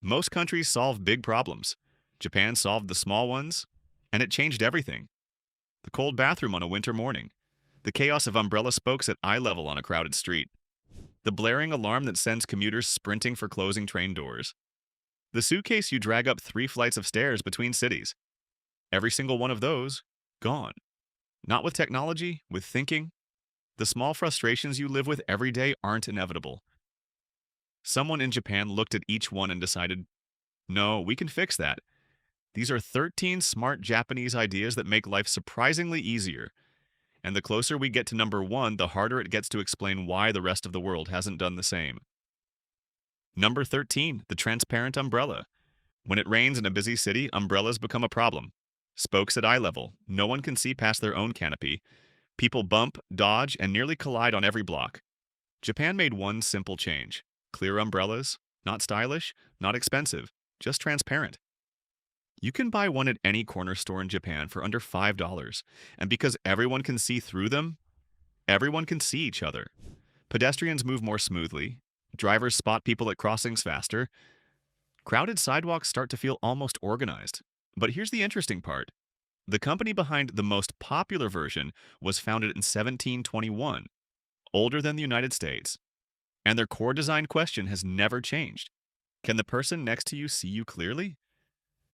Most countries solve big problems. Japan solved the small ones, and it changed everything. The cold bathroom on a winter morning, the chaos of umbrella spokes at eye level on a crowded street, the blaring alarm that sends commuters sprinting for closing train doors, the suitcase you drag up 3 flights of stairs between cities. Every single one of those, gone. Not with technology, with thinking. The small frustrations you live with every day aren't inevitable. Someone in Japan looked at each one and decided, no, we can fix that. These are 13 smart Japanese ideas that make life surprisingly easier. And the closer we get to number one, the harder it gets to explain why the rest of the world hasn't done the same. Number 13, the transparent umbrella. When it rains in a busy city, umbrellas become a problem. Spokes at eye level, no one can see past their own canopy. People bump, dodge, and nearly collide on every block. Japan made one simple change: clear umbrellas, not stylish, not expensive, just transparent. You can buy one at any corner store in Japan for under $5, and because everyone can see through them, everyone can see each other. Pedestrians move more smoothly, drivers spot people at crossings faster, crowded sidewalks start to feel almost organized. But here's the interesting part. The company behind the most popular version was founded in 1721, older than the United States, and their core design question has never changed. Can the person next to you see you clearly?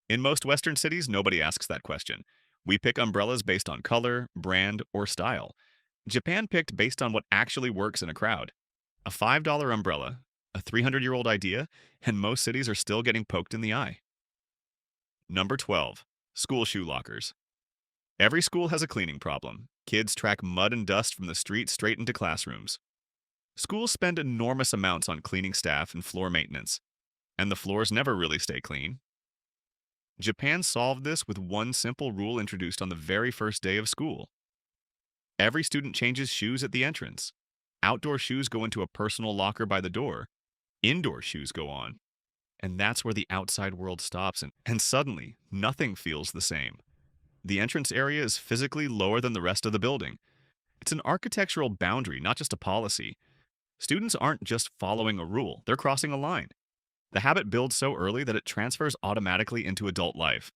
In most Western cities, nobody asks that question. We pick umbrellas based on color, brand, or style. Japan picked based on what actually works in a crowd. A $5 umbrella, a 300-year-old idea, and most cities are still getting poked in the eye. Number 12. School shoe lockers. Every school has a cleaning problem. Kids track mud and dust from the street straight into classrooms. Schools spend enormous amounts on cleaning staff and floor maintenance, and the floors never really stay clean. Japan solved this with one simple rule introduced on the very first day of school. Every student changes shoes at the entrance. Outdoor shoes go into a personal locker by the door. Indoor shoes go on. And that's where the outside world stops, and suddenly, nothing feels the same. The entrance area is physically lower than the rest of the building. It's an architectural boundary, not just a policy. Students aren't just following a rule, they're crossing a line. The habit builds so early that it transfers automatically into adult life.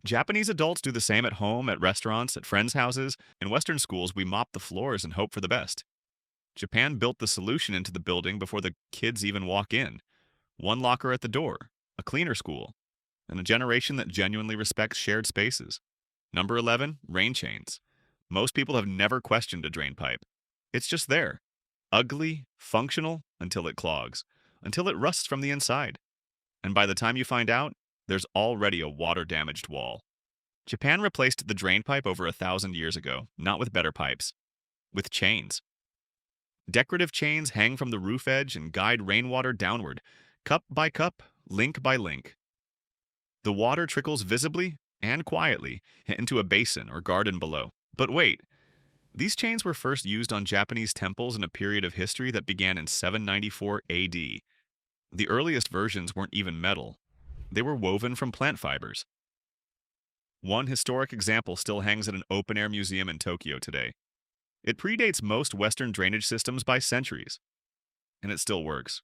Japanese adults do the same at home, at restaurants, at friends' houses. In Western schools, we mop the floors and hope for the best. Japan built the solution into the building before the kids even walk in. One locker at the door, a cleaner school, and a generation that genuinely respects shared spaces. Number 11, rain chains. Most people have never questioned a drain pipe. It's just there. Ugly, functional, until it clogs, until it rusts from the inside. And by the time you find out, there's already a water-damaged wall. Japan replaced the drain pipe over 1,000 years ago, not with better pipes, with chains. Decorative chains hang from the roof edge and guide rainwater downward, cup by cup, link by link. The water trickles visibly and quietly into a basin or garden below. But wait, these chains were first used on Japanese temples in a period of history that began in 794 AD. The earliest versions weren't even metal. They were woven from plant fibers. One historic example still hangs at an open-air museum in Tokyo today. It predates most Western drainage systems by centuries, and it still works.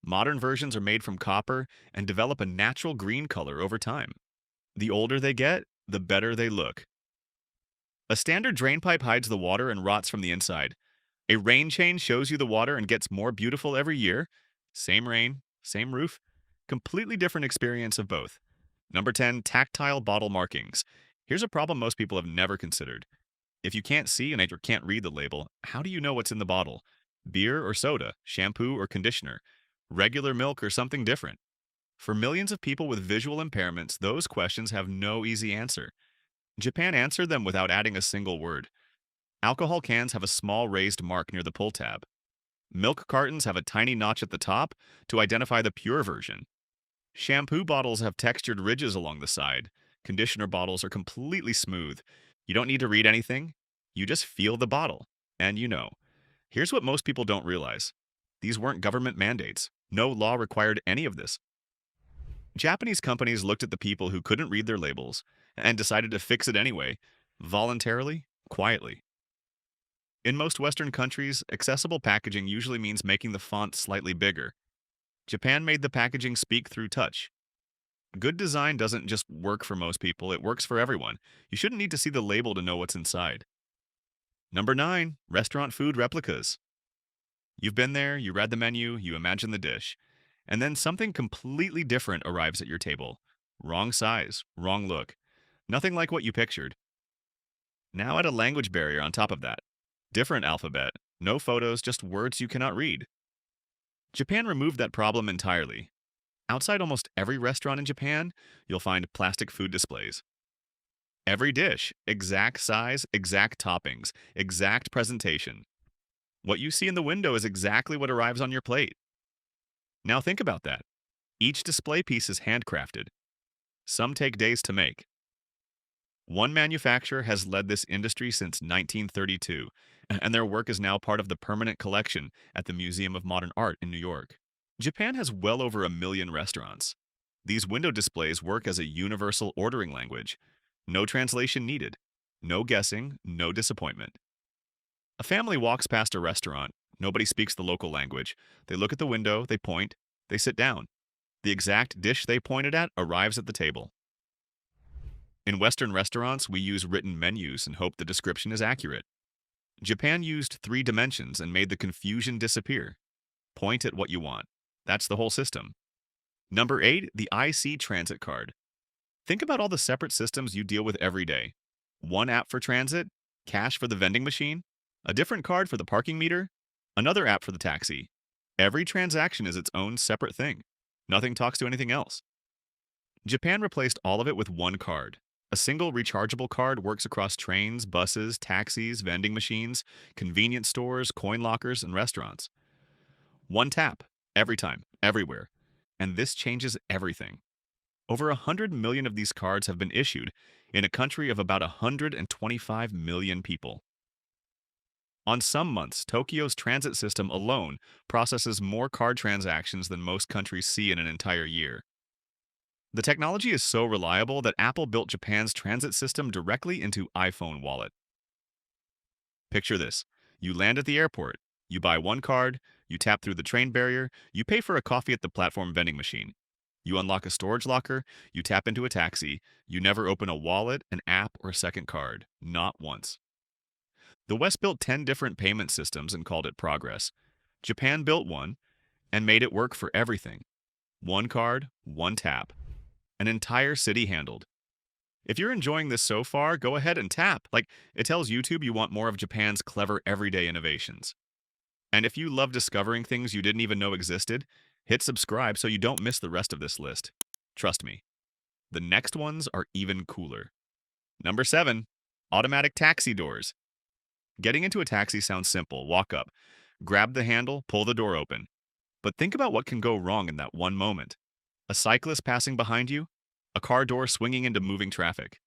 Modern versions are made from copper and develop a natural green color over time. The older they get, the better they look. A standard drain pipe hides the water and rots from the inside. A rain chain shows you the water and gets more beautiful every year. Same rain, same roof, completely different experience of both. Number 10, tactile bottle markings. Here's a problem most people have never considered. If you can't see and you can't read the label, how do you know what's in the bottle? Beer or soda, shampoo or conditioner, regular milk or something different? For millions of people with visual impairments, those questions have no easy answer. Japan answered them without adding a single word. Alcohol cans have a small raised mark near the pull tab. Milk cartons have a tiny notch at the top to identify the pure version. Shampoo bottles have textured ridges along the side. Conditioner bottles are completely smooth. You don't need to read anything. You just feel the bottle. And you know. Here's what most people don't realize. These weren't government mandates. No law required any of this. Japanese companies looked at the people who couldn't read their labels and decided to fix it anyway, voluntarily, quietly. In most Western countries, accessible packaging usually means making the font slightly bigger. Japan made the packaging speak through touch. Good design doesn't just work for most people, it works for everyone. You shouldn't need to see the label to know what's inside. Number 9, restaurant food replicas. You've been there, you read the menu, you imagine the dish, and then something completely different arrives at your table. Wrong size, wrong look. Nothing like what you pictured. Now add a language barrier on top of that. Different alphabet, no photos, just words you cannot read. Japan removed that problem entirely. Outside almost every restaurant in Japan, you'll find plastic food displays. Every dish, exact size, exact toppings, exact presentation. What you see in the window is exactly what arrives on your plate. Now think about that. Each display piece is handcrafted. Some take days to make. One manufacturer has led this industry since 1932, and their work is now part of the permanent collection at the Museum of Modern Art in New York. Japan has well over 1 million restaurants. These window displays work as a universal ordering language. No translation needed. No guessing, no disappointment. A family walks past a restaurant. Nobody speaks the local language. They look at the window, they point, they sit down. The exact dish they pointed at arrives at the table. In Western restaurants, we use written menus and hope the description is accurate. Japan used 3 dimensions and made the confusion disappear. Point at what you want. That's the whole system. Number 8, the IC transit card. Think about all the separate systems you deal with every day. One app for transit, cash for the vending machine, a different card for the parking meter, another app for the taxi. Every transaction is its own separate thing. Nothing talks to anything else. Japan replaced all of it with one card. A single rechargeable card works across trains, buses, taxis, vending machines, convenience stores, coin lockers, and restaurants. One tap, every time, everywhere. And this changes everything. Over 100 million of these cards have been issued in a country of about 125 million people. On some months, Tokyo's transit system alone processes more card transactions than most countries see in an entire year. The technology is so reliable that Apple built Japan's transit system directly into iPhone Wallet. Picture this. You land at the airport, you buy one card, you tap through the train barrier, you pay for a coffee at the platform vending machine. You unlock a storage locker, you tap into a taxi, you never open a wallet, an app, or a second card. Not once. The West built 10 different payment systems and called it progress. Japan built one and made it work for everything. One card, one tap. An entire city handled. If you're enjoying this so far, go ahead and tap. It tells YouTube you want more of Japan's clever everyday innovations. And if you love discovering things you didn't even know existed, hit subscribe so you don't miss the rest of this list. Trust me, the next ones are even cooler. Number 7, automatic taxi doors. Getting into a taxi sounds simple. Walk up, grab the handle, pull the door open. But think about what can go wrong in that one moment. A cyclist passing behind you, a car door swinging into moving traffic,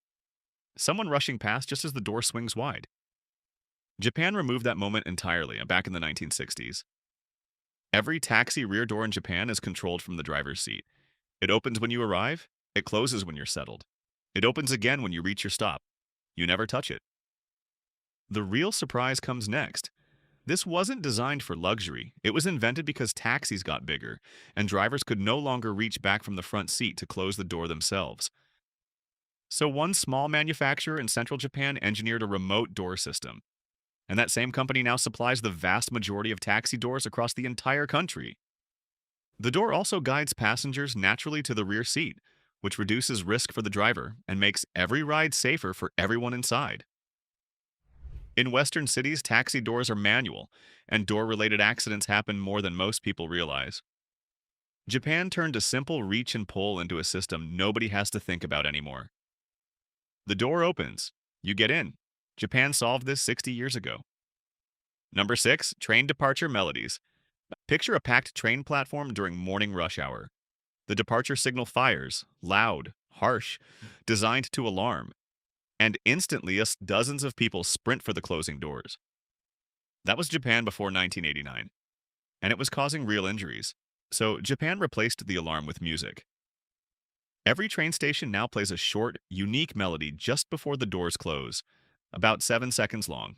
someone rushing past just as the door swings wide. Japan removed that moment entirely back in the 1960s. Every taxi rear door in Japan is controlled from the driver's seat. It opens when you arrive, it closes when you're settled. It opens again when you reach your stop. You never touch it. The real surprise comes next. This wasn't designed for luxury. It was invented because taxis got bigger, and drivers could no longer reach back from the front seat to close the door themselves. So one small manufacturer in central Japan engineered a remote door system. And that same company now supplies the vast majority of taxi doors across the entire country. The door also guides passengers naturally to the rear seat, which reduces risk for the driver and makes every ride safer for everyone inside. In Western cities, taxi doors are manual, and door-related accidents happen more than most people realize. Japan turned a simple reach and pull into a system nobody has to think about anymore. The door opens. You get in. Japan solved this 60 years ago. Number 6, train departure melodies. Picture a packed train platform during morning rush hour. The departure signal fires, loud, harsh, designed to alarm. And instantly, dozens of people sprint for the closing doors. That was Japan before 1989, and it was causing real injuries. So Japan replaced the alarm with music. Every train station now plays a short, unique melody just before the doors close, about 7 seconds long.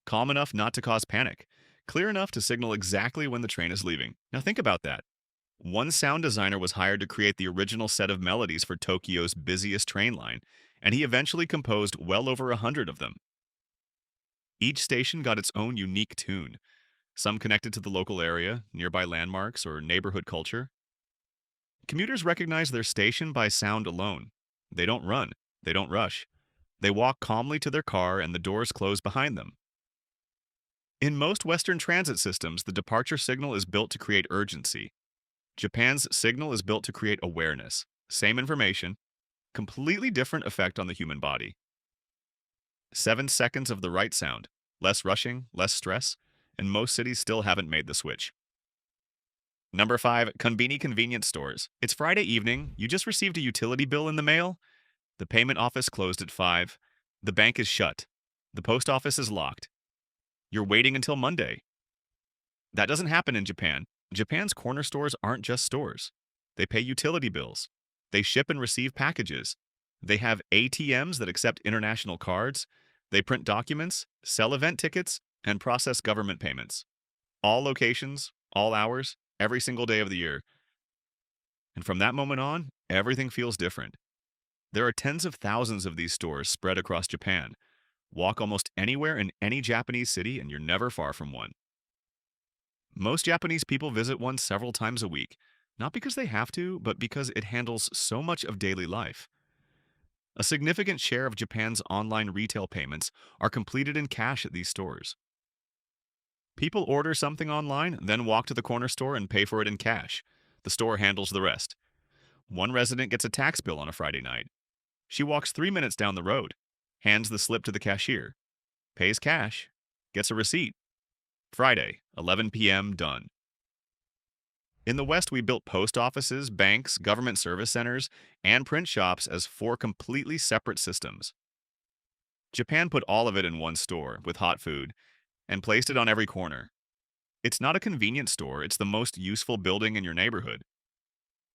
Calm enough not to cause panic, clear enough to signal exactly when the train is leaving. Now think about that. One sound designer was hired to create the original set of melodies for Tokyo's busiest train line, and he eventually composed well over 100 of them. Each station got its own unique tune, some connected to the local area, nearby landmarks, or neighborhood culture. Commuters recognize their station by sound alone. They don't run, they don't rush. They walk calmly to their car and the doors close behind them. In most Western transit systems, the departure signal is built to create urgency. Japan's signal is built to create awareness. Same information, completely different effect on the human body. 7 seconds of the right sound, less rushing, less stress, and most cities still haven't made the switch. Number 5, Konbini convenience stores. It's Friday evening, you just received a utility bill in the mail. The payment office closed at 5. The bank is shut. The post office is locked. You're waiting until Monday. That doesn't happen in Japan. Japan's corner stores aren't just stores. They pay utility bills. They ship and receive packages. They have ATMs that accept international cards. They print documents, sell event tickets, and process government payments. All locations, all hours, every single day of the year. And from that moment on, everything feels different. There are tens of thousands of these stores spread across Japan. Walk almost anywhere in any Japanese city and you're never far from one. Most Japanese people visit one several times a week, not because they have to, but because it handles so much of daily life. A significant share of Japan's online retail payments are completed in cash at these stores. People order something online, then walk to the corner store and pay for it in cash. The store handles the rest. One resident gets a tax bill on a Friday night. She walks 3 minutes down the road, hands the slip to the cashier, pays cash, gets a receipt. Friday, 11 p.m., done. In the West, we built post offices, banks, government service centers, and print shops as 4 completely separate systems. Japan put all of it in one store with hot food and placed it on every corner. It's not a convenience store, it's the most useful building in your neighborhood.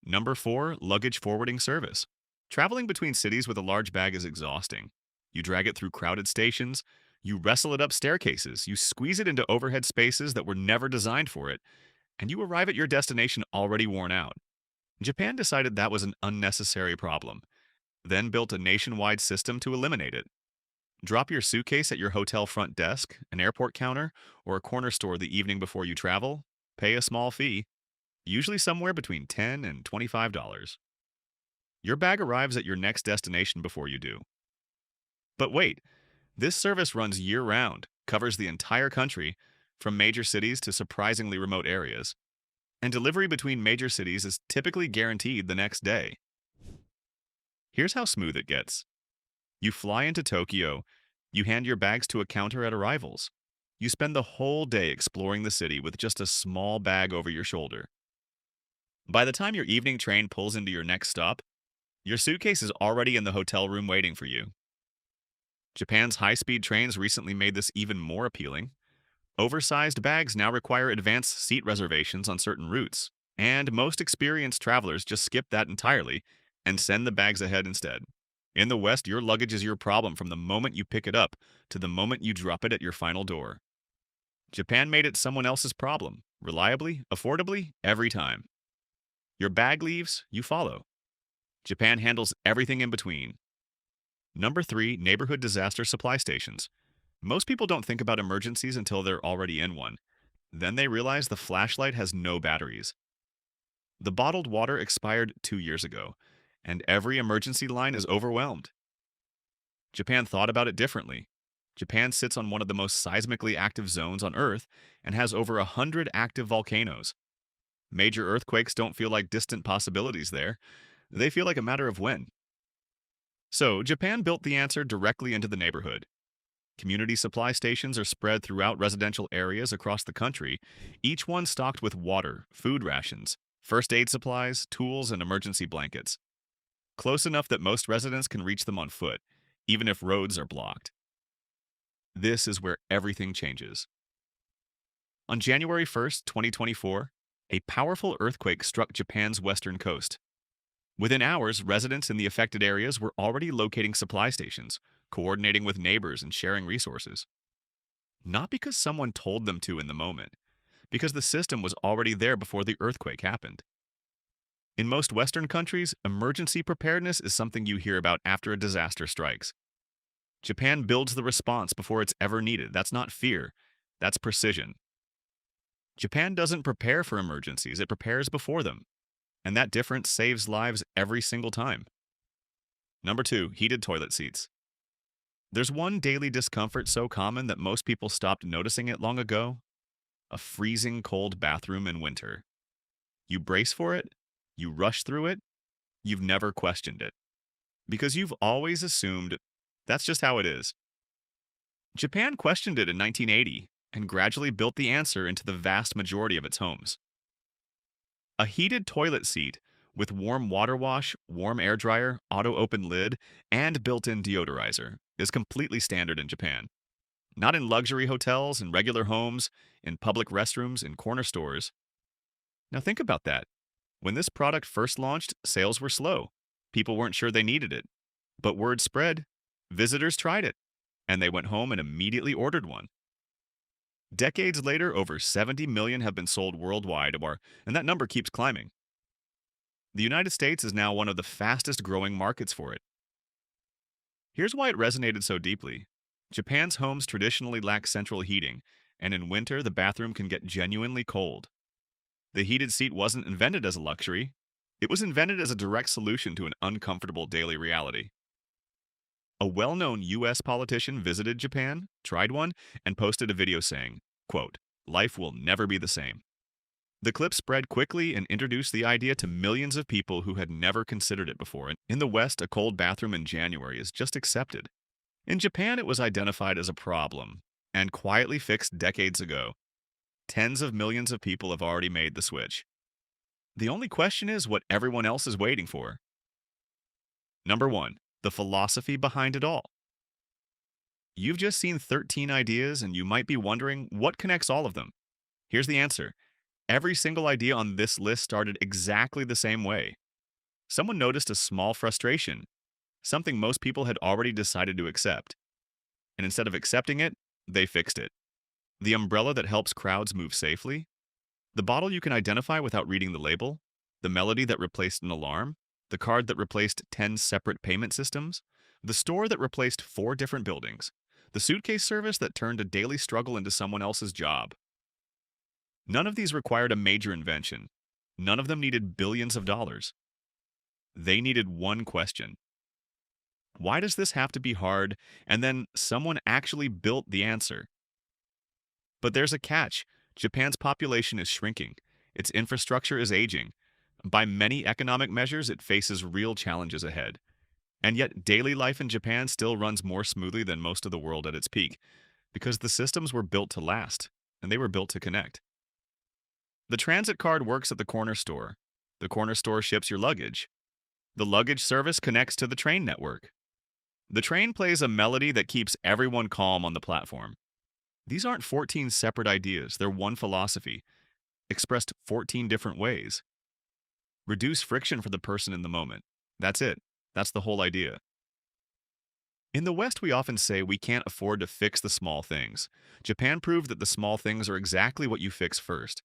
Number 4, luggage forwarding service. Traveling between cities with a large bag is exhausting. You drag it through crowded stations, you wrestle it up staircases, you squeeze it into overhead spaces that were never designed for it, and you arrive at your destination already worn out. Japan decided that was an unnecessary problem, then built a nationwide system to eliminate it. Drop your suitcase at your hotel front desk, an airport counter, or a corner store the evening before you travel, pay a small fee, usually somewhere between $10 and $25. Your bag arrives at your next destination before you do. But wait, this service runs year-round, covers the entire country, from major cities to surprisingly remote areas, and delivery between major cities is typically guaranteed the next day. Here's how smooth it gets. You fly into Tokyo, you hand your bags to a counter at arrivals. You spend the whole day exploring the city with just a small bag over your shoulder. By the time your evening train pulls into your next stop, your suitcase is already in the hotel room waiting for you. Japan's high-speed trains recently made this even more appealing. Oversized bags now require advanced seat reservations on certain routes, and most experienced travelers just skip that entirely and send the bags ahead instead. In the West, your luggage is your problem from the moment you pick it up to the moment you drop it at your final door. Japan made it someone else's problem, reliably, affordably, every time. Your bag leaves, you follow. Japan handles everything in between. Number 3, neighborhood disaster supply stations. Most people don't think about emergencies until they're already in one. Then they realize the flashlight has no batteries. The bottled water expired 2 years ago, and every emergency line is overwhelmed. Japan thought about it differently. Japan sits on one of the most seismically active zones on Earth and has over 100 active volcanoes. Major earthquakes don't feel like distant possibilities there. They feel like a matter of when. So, Japan built the answer directly into the neighborhood. Community supply stations are spread throughout residential areas across the country, each one stocked with water, food rations, first aid supplies, tools, and emergency blankets. Close enough that most residents can reach them on foot, even if roads are blocked. This is where everything changes. On January 1st, 2024, a powerful earthquake struck Japan's western coast. Within hours, residents in the affected areas were already locating supply stations, coordinating with neighbors, and sharing resources. Not because someone told them to in the moment, because the system was already there before the earthquake happened. In most Western countries, emergency preparedness is something you hear about after a disaster strikes. Japan builds the response before it's ever needed. That's not fear, that's precision. Japan doesn't prepare for emergencies, it prepares before them. And that difference saves lives every single time. Number two, heated toilet seats. There's one daily discomfort so common that most people stopped noticing it long ago: a freezing cold bathroom in winter. You brace for it, you rush through it, you've never questioned it. Because you've always assumed that's just how it is. Japan questioned it in 1980 and gradually built the answer into the vast majority of its homes. A heated toilet seat with warm water wash, warm air dryer, auto open lid, and built in deodorizer is completely standard in Japan. Not in luxury hotels, in regular homes, in public restrooms, in corner stores. Now think about that. When this product first launched, sales were slow. People weren't sure they needed it. But word spread. Visitors tried it, and they went home and immediately ordered one. Decades later, over 70 million have been sold worldwide, and that number keeps climbing. The United States is now one of the fastest growing markets for it. Here's why it resonated so deeply. Japan's homes traditionally lack central heating, and in winter, the bathroom can get genuinely cold. The heated seat wasn't invented as a luxury, it was invented as a direct solution to an uncomfortable daily reality. A well-known US politician visited Japan, tried one, and posted a video saying, quote, "Life will never be the same." The clip spread quickly and introduced the idea to millions of people who had never considered it before. And in the West, a cold bathroom in January is just accepted. In Japan, it was identified as a problem and quietly fixed decades ago. Tens of millions of people have already made the switch. The only question is what everyone else is waiting for. Number one, the philosophy behind it all. You've just seen 13 ideas and you might be wondering what connects all of them. Here's the answer. Every single idea on this list started exactly the same way. Someone noticed a small frustration, something most people had already decided to accept. And instead of accepting it, they fixed it. The umbrella that helps crowds move safely, the bottle you can identify without reading the label, the melody that replaced an alarm, the card that replaced 10 separate payment systems, the store that replaced 4 different buildings, the suitcase service that turned a daily struggle into someone else's job. None of these required a major invention. None of them needed billions of dollars. They needed one question. Why does this have to be hard? And then someone actually built the answer. But there's a catch. Japan's population is shrinking. Its infrastructure is aging. By many economic measures, it faces real challenges ahead. And yet, daily life in Japan still runs more smoothly than most of the world at its peak, because the systems were built to last, and they were built to connect. The transit card works at the corner store. The corner store ships your luggage. The luggage service connects to the train network. The train plays a melody that keeps everyone calm on the platform. These aren't 14 separate ideas, they're one philosophy, expressed 14 different ways. Reduce friction for the person in the moment. That's it. That's the whole idea. In the West, we often say we can't afford to fix the small things. Japan proved that the small things are exactly what you fix first.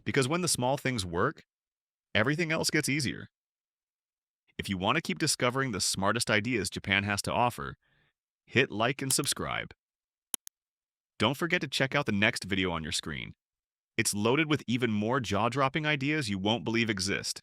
Because when the small things work, everything else gets easier. If you want to keep discovering the smartest ideas Japan has to offer, hit like and subscribe. Don't forget to check out the next video on your screen. It's loaded with even more jaw-dropping ideas you won't believe exist.